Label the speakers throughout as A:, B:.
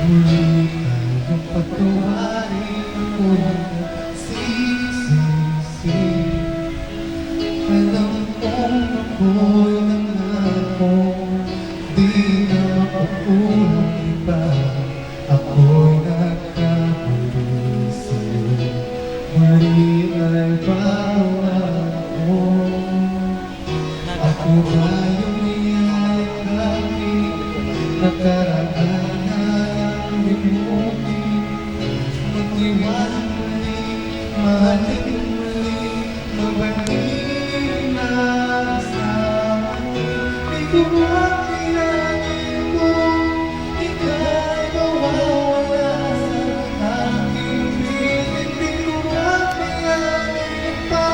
A: Muli tayong pagkawarin ako'y nagsisisi. Alam kong ako'y nangako, di na makukulang pa. Ako'y nagkamali sa'yo, muli ay bawa ako. Ako ay umiyak kahit nakaraan ay limutin. Mag-iwan muli, mahalin muli, magbalik na sa akin. Di ko makilangin kung ika'y mawawala sa aking piling. Di ko makilangin pa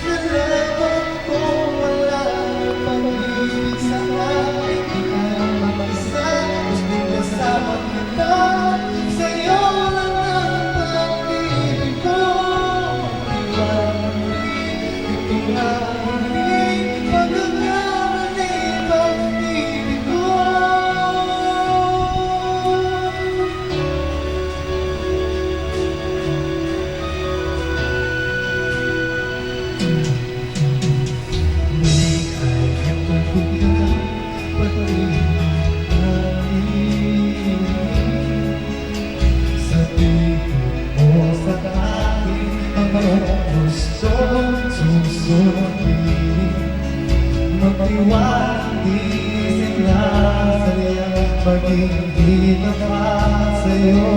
A: na dapat kong wala ang pag-ibig sa akin. Di ka mag-isa, gusto kasama kita. Sa'yo lang ang pag-ibig ko. Iwan muli, ito nga muli, pagkakamali pag-ibig ko. Muli kayang magbigay pag-ibig namin. Sabihin mo sa akin ang iyong gustong susundin. Magtiwala, di sila sadyang maging di tapat sa'yo.